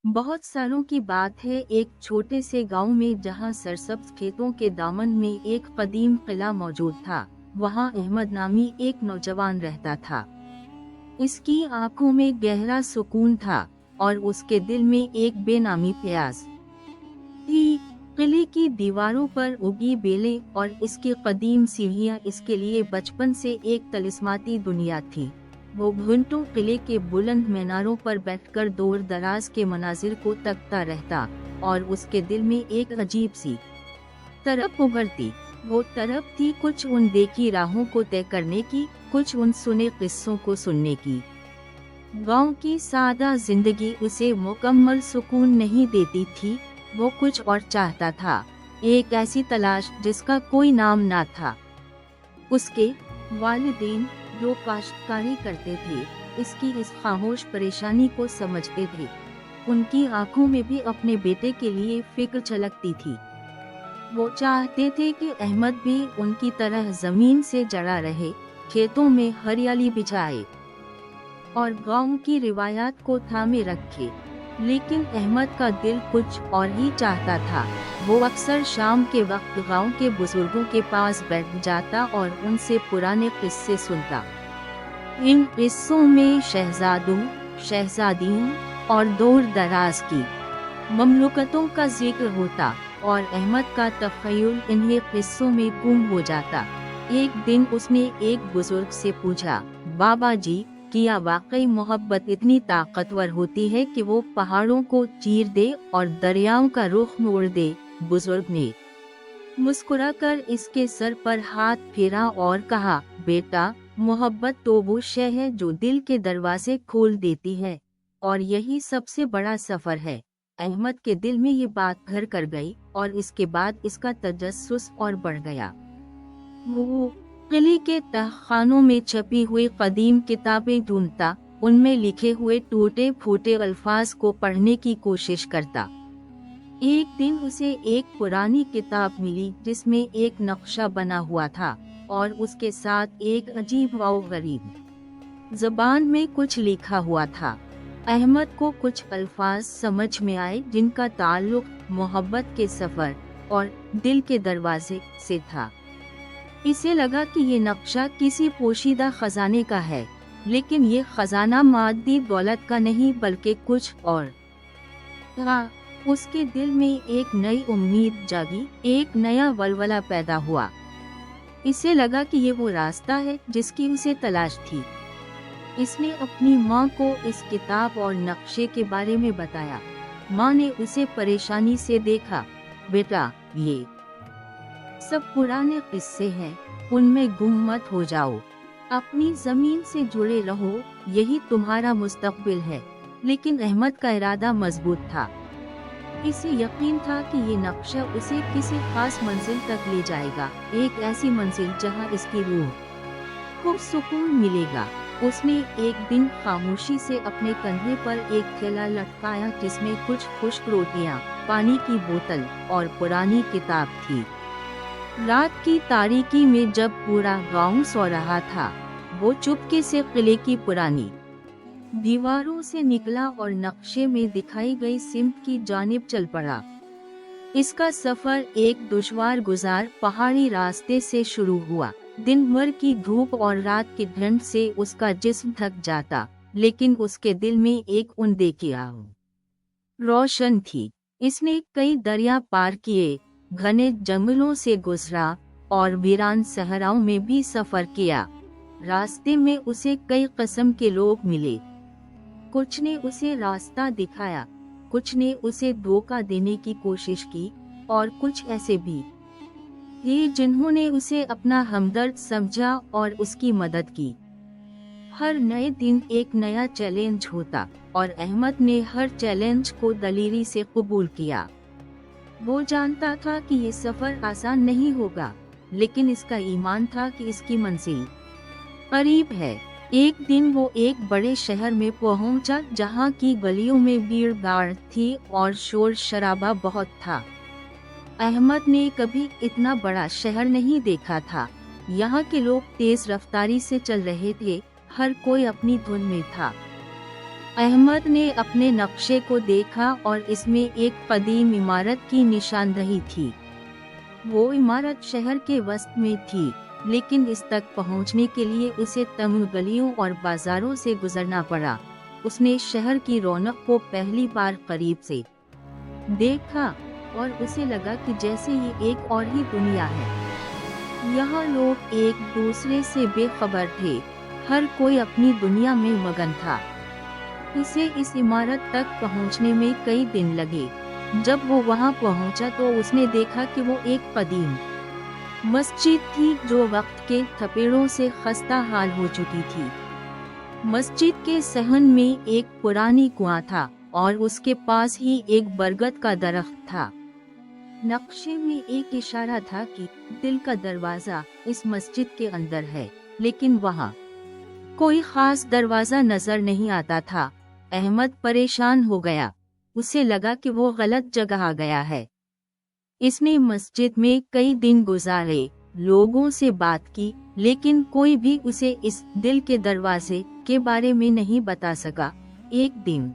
बहुत सालों की बात है, एक छोटे से गांव में जहां सरसब्ज खेतों के दामन में एक कदीम किला मौजूद था। वहां अहमद नामी एक नौजवान रहता था। उसकी आंखों में गहरा सुकून था और उसके दिल में एक बेनामी प्यास थी। किले की दीवारों पर उगी बेलें और इसकी कदीम सीढ़ियां इसके लिए बचपन से एक तलिस्माती दुनिया थी। वो घंटों किले के बुलंद मीनारों पर बैठकर दूर दराज के मनाजिर को तकता रहता और उसके दिल में एक अजीब सी तरफ उभरती। वो तरफ थी कुछ उन देखी राहों को तय करने की, कुछ उन सुने किस्सों को सुनने की। गांव की सादा जिंदगी उसे मुकम्मल सुकून नहीं देती थी। वो कुछ और चाहता था, एक ऐसी तलाश जिसका कोई नाम ना था। उसके वालिदैन जो काश्तकारी करते थे, इसकी इस खामोश परेशानी को समझते थे। उनकी आंखों में भी अपने बेटे के लिए फिक्र छलकती थी। वो चाहते थे कि अहमद भी उनकी तरह जमीन से जड़ा रहे, खेतों में हरियाली बिछाए और गांव की रिवायात को थामे रखे। लेकिन अहमद का दिल कुछ और ही चाहता था। वो अक्सर शाम के वक्त गांव के बुजुर्गों के पास बैठ जाता और उनसे पुराने किस्से सुनता। इन किस्सों में शहजादों, शहजादियों और दूर दराज की ममलुकतों का जिक्र होता और अहमद का तख़य्युल इन्हीं किस्सों में गुम हो जाता। एक दिन उसने एक बुजुर्ग से पूछा, बाबा जी, क्या वाकई मोहब्बत इतनी ताकतवर होती है कि वो पहाड़ों को चीर दे और दरियाओं का रुख मोड़ दे? बुजुर्ग ने मुस्कुराकर इसके सर पर हाथ फेरा और कहा, बेटा, मोहब्बत तो वो शय है जो दिल के दरवाजे खोल देती है, और यही सबसे बड़ा सफर है। अहमद के दिल में ये बात घर कर गई और इसके बाद इसका तजस्सुस और बढ़ गया। वो किले के तहखानों में छपी हुई कदीम किताबें ढूंढता, उनमें लिखे हुए टूटे फूटे अल्फाज को पढ़ने की कोशिश करता। एक दिन उसे एक पुरानी किताब मिली जिसमें एक नक्शा बना हुआ था और उसके साथ एक अजीब व गरीब ज़बान में कुछ लिखा हुआ था। अहमद को कुछ अल्फाज समझ में आए जिनका ताल्लुक मोहब्बत के सफ़र और दिल के दरवाजे से था। इसे लगा कि ये नक्शा किसी पोशीदा खजाने का है, लेकिन ये खजाना मादी दौलत का नहीं बल्कि कुछ और था। उसके दिल में एक नई उम्मीद जागी, एक नया वलवला पैदा हुआ। इसे लगा कि ये वो रास्ता है जिसकी उसे तलाश थी। इसने अपनी माँ को इस किताब और नक्शे के बारे में बताया। माँ ने उसे परेशानी से देखा। बेटा, ये सब पुराने किस्से हैं, उनमें गुम मत हो जाओ। अपनी जमीन से जुड़े रहो, यही तुम्हारा मुस्तकबिल है। लेकिन अहमद का इरादा मजबूत था। इसे यकीन था कि ये नक्शा उसे किसी खास मंजिल तक ले जाएगा, एक ऐसी मंजिल जहां इसकी रूह को सुकून मिलेगा। उसने एक दिन खामोशी से अपने कंधे पर एक थैला लटकाया जिसमें कुछ खुश्क रोटियां, पानी की बोतल और पुरानी किताब थी। रात की तारीकी में जब पूरा गांव सो रहा था, वो चुपके से किले की पुरानी दीवारों से निकला और नक्शे में दिखाई गई सिमत की जानिब चल पड़ा। इसका सफर एक दुश्वार गुजार पहाड़ी रास्ते से शुरू हुआ। दिन भर की धूप और रात की ठंड से उसका जिस्म थक जाता, लेकिन उसके दिल में एक अनदेखी आग रोशन थी। इसने कई दरिया पार किए, घने जंगलों से गुजरा और वीरान सहराओं में भी सफर किया। रास्ते में उसे कई किस्म के लोग मिले। कुछ ने उसे रास्ता दिखाया, कुछ ने उसे धोखा देने की कोशिश की और कुछ ऐसे भी थे जिन्होंने उसे अपना हमदर्द समझा और उसकी मदद की। हर नए दिन एक नया चैलेंज होता और अहमद ने हर चैलेंज को दलेरी से कबूल किया। वो जानता था कि ये सफर आसान नहीं होगा, लेकिन इसका ईमान था कि इसकी मंजिल करीब है। एक दिन वो एक बड़े शहर में पहुंचा जहां की गलियों में भीड़ भाड़ थी और शोर शराबा बहुत था। अहमद ने कभी इतना बड़ा शहर नहीं देखा था। यहाँ के लोग तेज रफ्तारी से चल रहे थे, हर कोई अपनी धुन में था। अहमद ने अपने नक्शे को देखा और इसमें एक कदीम इमारत की निशानदही थी। वो इमारत शहर के वसत में थी, लेकिन इस तक पहुंचने के लिए उसे तंग गलियों और बाजारों से गुजरना पड़ा। उसने शहर की रौनक को पहली बार करीब से देखा और उसे लगा कि जैसे ये एक और ही दुनिया है। यहाँ लोग एक दूसरे से बेखबर थे, हर कोई अपनी दुनिया में मगन था। उसे इस इमारत तक पहुंचने में कई दिन लगे। जब वो वहां पहुंचा तो उसने देखा कि वो एक कदीम मस्जिद थी जो वक्त के थपेड़ों से खस्ता हाल हो चुकी थी। मस्जिद के सहन में एक पुरानी कुआं था और उसके पास ही एक बरगद का दरख्त था। नक्शे में एक इशारा था कि दिल का दरवाजा इस मस्जिद के अंदर है, लेकिन वहाँ कोई खास दरवाजा नजर नहीं आता था। अहमद परेशान हो गया। उसे लगा कि वो गलत जगह आ गया है। इसने मस्जिद में कई दिन गुजारे, लोगों से बात की, लेकिन कोई भी उसे इस दिल के दरवाजे के बारे में नहीं बता सका। एक दिन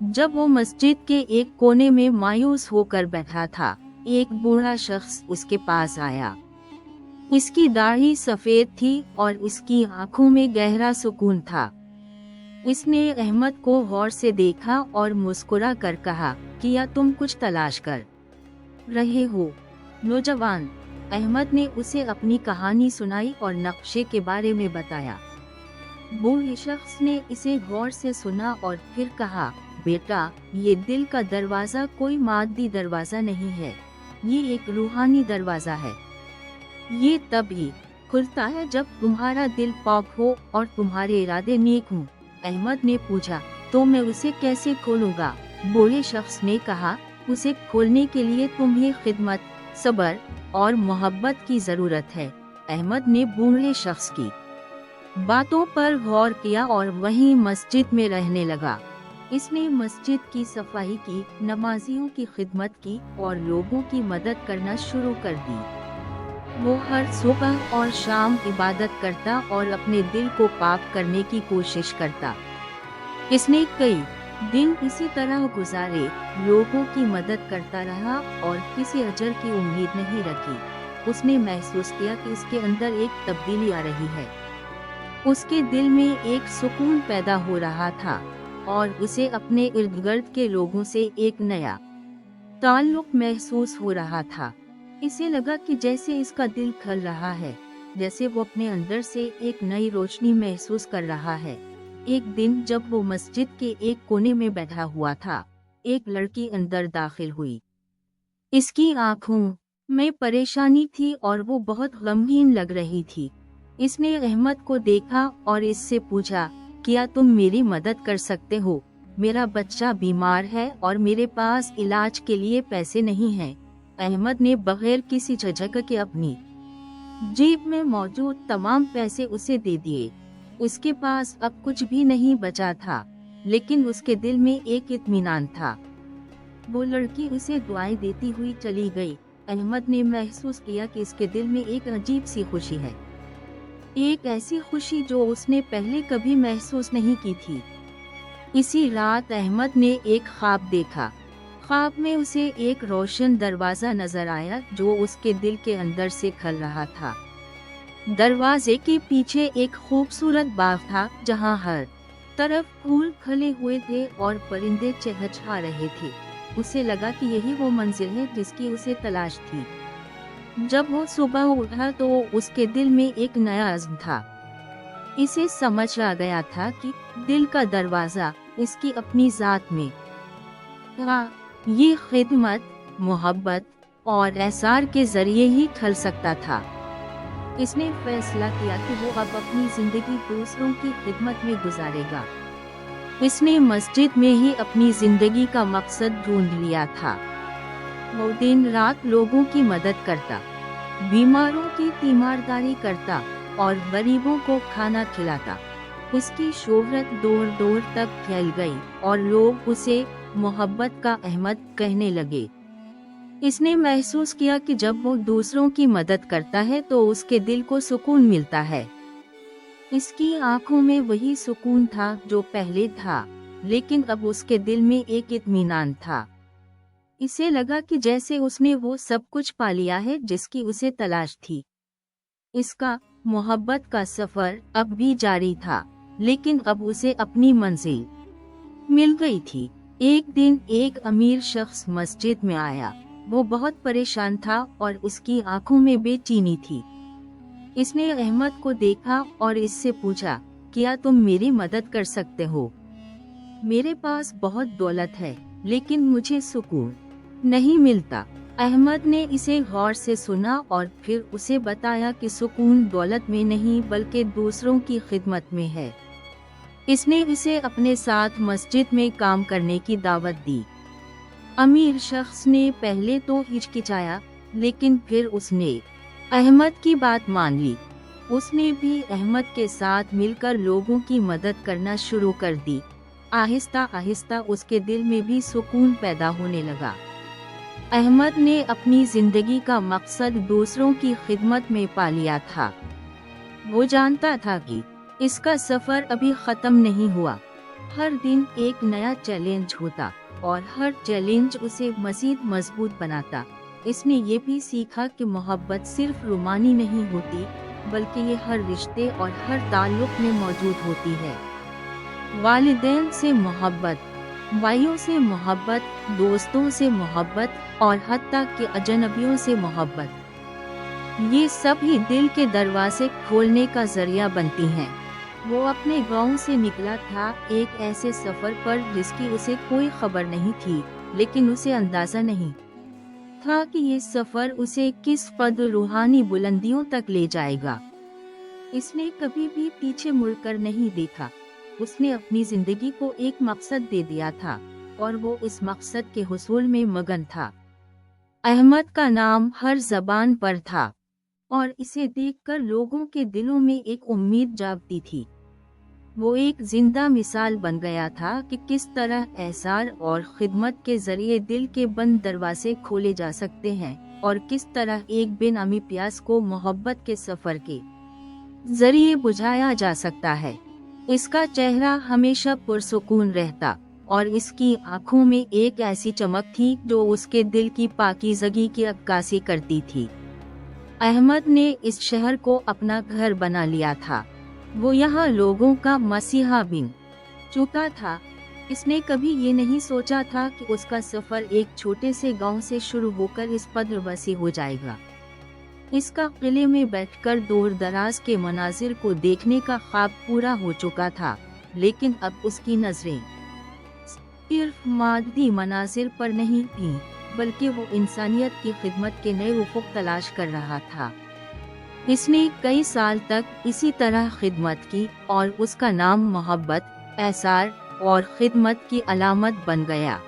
जब वो मस्जिद के एक कोने में मायूस होकर बैठा था, एक बूढ़ा शख्स उसके पास आया। उसकी दाढ़ी सफेद थी और उसकी आंखों में गहरा सुकून था। उसने अहमद को गौर से देखा और मुस्कुरा कर कहा, क्या तुम कुछ तलाश कर रहे हो, नौजवान? अहमद ने उसे अपनी कहानी सुनाई और नक्शे के बारे में बताया। बूढ़े शख्स ने इसे गौर से सुना और फिर कहा, बेटा, ये दिल का दरवाजा कोई मादी दरवाजा नहीं है, ये एक रूहानी दरवाजा है। ये तभी खुलता है जब तुम्हारा दिल पाक हो और तुम्हारे इरादे नेक हों। अहमद ने पूछा, तो मैं उसे कैसे खोलूंगा? बूढ़े शख्स ने कहा, उसे खोलने के लिए तुम्हें खिदमत, सब्र और मोहब्बत की जरूरत है। अहमद ने बूढ़े शख्स की बातों पर गौर किया और वहीं मस्जिद में रहने लगा। इसने मस्जिद की सफाई की, नमाजियों की खिदमत की और लोगों की मदद करना शुरू कर दी। वो हर सुबह और शाम इबादत करता और अपने दिल को पाक करने की कोशिश करता। इसने कई दिन इसी तरह गुजारे, लोगों की मदद करता रहा और किसी अजर की उम्मीद नहीं रखी। उसने महसूस किया कि उसके अंदर एक तब्दीली आ रही है। उसके दिल में एक सुकून पैदा हो रहा था और उसे अपने इर्द गिर्द के लोगों से एक नया ताल्लुक महसूस हो रहा था। इसे लगा कि जैसे इसका दिल खल रहा है, जैसे वो अपने अंदर से एक नई रोशनी महसूस कर रहा है। एक दिन जब वो मस्जिद के एक कोने में बैठा हुआ था, एक लड़की अंदर दाखिल हुई। इसकी आंखों में परेशानी थी और वो बहुत गमगीन लग रही थी। इसने अहमद को देखा और इससे पूछा, क्या तुम मेरी मदद कर सकते हो? मेरा बच्चा बीमार है और मेरे पास इलाज के लिए पैसे नहीं हैं। अहमद ने बगैर किसी झिझक के अपनी जेब में मौजूद तमाम पैसे उसे दे दिए। उसके पास अब कुछ भी नहीं बचा था, लेकिन उसके दिल में एक इत्मीनान था। वो लड़की उसे दुआएं देती हुई चली गई। अहमद ने महसूस किया कि इसके दिल में एक अजीब सी खुशी है, एक ऐसी खुशी जो उसने पहले कभी महसूस नहीं की थी। इसी रात अहमद ने एक ख्वाब देखा। ख्वाब में उसे एक रोशन दरवाजा नजर आया जो उसके दिल के अंदर से खल रहा था। दरवाजे के पीछे एक खूबसूरत बाग था जहां हर तरफ फूल खिले हुए थे और परिंदे चहचहा रहे थे। उसे लगा कि यही वो मंजिल है जिसकी उसे तलाश थी। जब वो सुबह उठा तो उसके दिल में एक नया अज़्म था। इसे समझ आ गया था कि दिल का दरवाजा इसकी अपनी जात में ये खिदमत, मोहब्बत और एहसार के जरिए ही खल सकता था। इसने फैसला किया कि वो अब अपनी जिंदगी दूसरों की खिदमत में गुजारेगा। इसने मस्जिद में ही अपनी जिंदगी का मकसद ढूंढ लिया था। वो दिन रात लोगों की मदद करता, बीमारों की तीमारदारी करता और गरीबों को खाना खिलाता। उसकी शोहरत दूर दूर तक फैल गई और लोग उसे मोहब्बत का अहमद कहने लगे। इसने महसूस किया कि जब वो दूसरों की मदद करता है तो उसके दिल को सुकून मिलता है। इसकी आंखों में वही सुकून था जो पहले था। लेकिन अब उसके दिल में एक इत्मीनान था। इसे लगा कि जैसे उसने वो सब कुछ पा लिया है जिसकी उसे तलाश थी। इसका मोहब्बत का सफर अब भी जारी था, लेकिन अब उसे अपनी मंजिल मिल गई थी। एक दिन एक अमीर शख्स मस्जिद में आया। वो बहुत परेशान था और उसकी आंखों में बेचैनी थी। इसने अहमद को देखा और इससे पूछा, क्या तुम मेरी मदद कर सकते हो? मेरे पास बहुत दौलत है, लेकिन मुझे सुकून नहीं मिलता। अहमद ने इसे गौर से सुना और फिर उसे बताया कि सुकून दौलत में नहीं बल्कि दूसरों की खिदमत में है। इसने इसे अपने साथ मस्जिद में काम करने की दावत दी। अमीर शख्स ने पहले तो हिचकिचाया, लेकिन फिर उसने अहमद की बात मान ली। उसने भी अहमद के साथ मिलकर लोगों की मदद करना शुरू कर दी। आहिस्ता आहिस्ता उसके दिल में भी सुकून पैदा होने लगा। अहमद ने अपनी जिंदगी का मकसद दूसरों की खिदमत में पा लिया था। वो जानता था कि इसका सफर अभी खत्म नहीं हुआ। हर दिन एक नया चैलेंज होता और हर चैलेंज उसे मजीद मजबूत बनाता। इसने ये भी सीखा कि मोहब्बत सिर्फ रूमानी नहीं होती, बल्कि ये हर रिश्ते और हर ताल्लुक में मौजूद होती है। वालिदैन से मोहब्बत, भाइयों से मोहब्बत, दोस्तों से मोहब्बत और हत्ता के अजनबियों से मोहब्बत, ये सब ही दिल के दरवाजे खोलने का जरिया बनती हैं। वो अपने गांव से निकला था एक ऐसे सफर पर जिसकी उसे कोई खबर नहीं थी, लेकिन उसे अंदाजा नहीं था कि ये सफर उसे किस कदर रूहानी बुलंदियों तक ले जाएगा। इसने कभी भी पीछे मुड़कर नहीं देखा। उसने अपनी जिंदगी को एक मकसद दे दिया था और वो इस मकसद के हुसूल में मगन था। अहमद का नाम हर जबान पर था और इसे देखकर लोगों के दिलों में एक उम्मीद जागती थी। वो एक जिंदा मिसाल बन गया था कि किस तरह एहसार और खिदमत के जरिए दिल के बंद दरवाजे खोले जा सकते हैं और किस तरह एक बेनामी प्यास को मोहब्बत के सफर के जरिए बुझाया जा सकता है। इसका चेहरा हमेशा पुरसुकून रहता और इसकी आंखों में एक ऐसी चमक थी जो उसके दिल की पाकीज़गी की अक्कासी करती थी। अहमद ने इस शहर को अपना घर बना लिया था। वो यहाँ लोगों का मसीहा बन चुका था। इसने कभी ये नहीं सोचा था कि उसका सफर एक छोटे से गांव से शुरू होकर इस कदर वसी हो जाएगा। इसका किले में बैठकर दूर दराज के मनाजिर को देखने का ख्वाब पूरा हो चुका था, लेकिन अब उसकी नजरें सिर्फ मादी मनाजिर पर नहीं थीं, बल्कि वो इंसानियत की खिदमत के नए उफुक तलाश कर रहा था। इसने कई साल तक इसी तरह खिदमत की और उसका नाम मोहब्बत, एहसार और खिदमत की अलामत बन गया।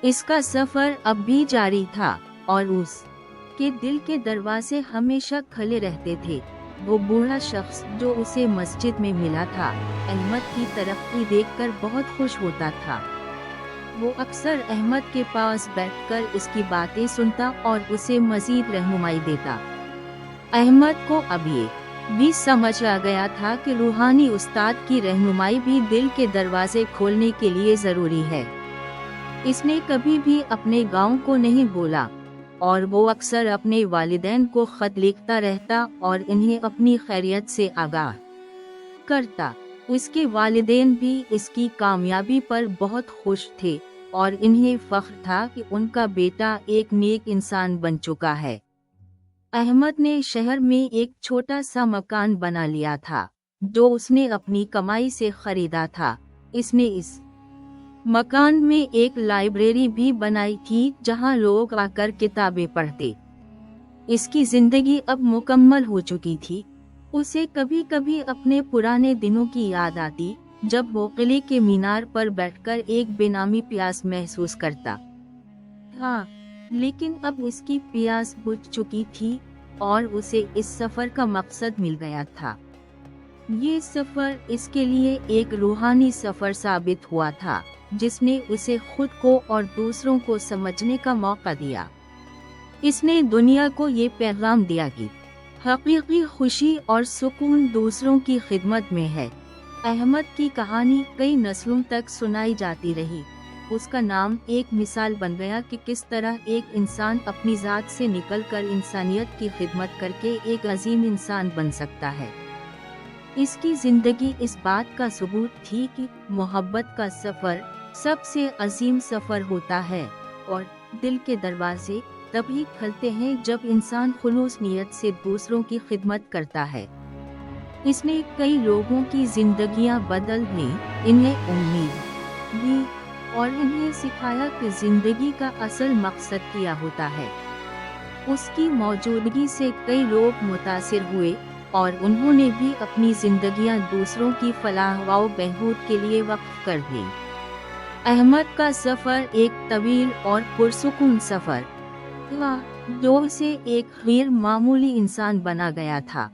इसका सफर अब भी जारी था और उसके दिल के दरवाजे हमेशा खुले रहते थे। वो बूढ़ा शख्स जो उसे मस्जिद में मिला था, अहमद की तरक्की देखकर बहुत खुश होता था। वो अक्सर अहमद के पास बैठकर उसकी बातें सुनता और उसे मजीद रहनुमाई देता। अहमद को अब ये भी समझ आ गया था कि रूहानी उस्ताद की रहनुमाई भी दिल के दरवाजे खोलने के लिए ज़रूरी है। इसने कभी भी अपने गांव को नहीं भूला और वो अक्सर अपने वालिदैन को खत लिखता रहता और इन्हें अपनी खैरियत से आगाह करता। उसके वालिदैन भी इसकी कामयाबी पर बहुत खुश थे और इन्हें फख्र था कि उनका बेटा एक नेक इंसान बन चुका है। अहमद ने शहर में एक छोटा सा मकान बना लिया था जो उसने अपनी कमाई से खरीदा था। इसने इस मकान में एक लाइब्रेरी भी बनाई थी जहां लोग आकर किताबें पढ़ते। इसकी जिंदगी अब मुकम्मल हो चुकी थी। उसे कभी कभी अपने पुराने दिनों की याद आती जब वो किले के मीनार पर बैठकर एक बेनामी प्यास महसूस करता था, लेकिन अब उसकी प्यास बुझ चुकी थी और उसे इस सफर का मकसद मिल गया था। ये सफर इसके लिए एक रूहानी सफर साबित हुआ था जिसने उसे खुद को और दूसरों को समझने का मौका दिया। इसने दुनिया को ये पैगाम दिया कि हकीकी खुशी और सुकून दूसरों की खिदमत में है। अहमद की कहानी कई नस्लों तक सुनाई जाती रही। उसका नाम एक मिसाल बन गया कि किस तरह एक इंसान अपनी जात से निकलकर इंसानियत की खिदमत करके एक अजीम इंसान बन सकता है। इसकी जिंदगी इस बात का सबूत थी कि मोहब्बत का सफ़र सबसे अजीम सफ़र होता है और दिल के दरवाजे तभी खुलते हैं जब इंसान खुलूस नियत से दूसरों की खिदमत करता है। इसने कई लोगों की जिंदगियां बदल दी, इन्हें उम्मीद दी और इन्हें सिखाया कि जिंदगी का असल मकसद क्या होता है। उसकी मौजूदगी से कई लोग मुतासिर हुए और उन्होंने भी अपनी जिंदगियां दूसरों की फलाह व बहबूद के लिए वक्फ कर दी। अहमद का सफ़र एक तवील और पुरसुकून सफ़र था, जो से एक गैर मामूली इंसान बना गया था।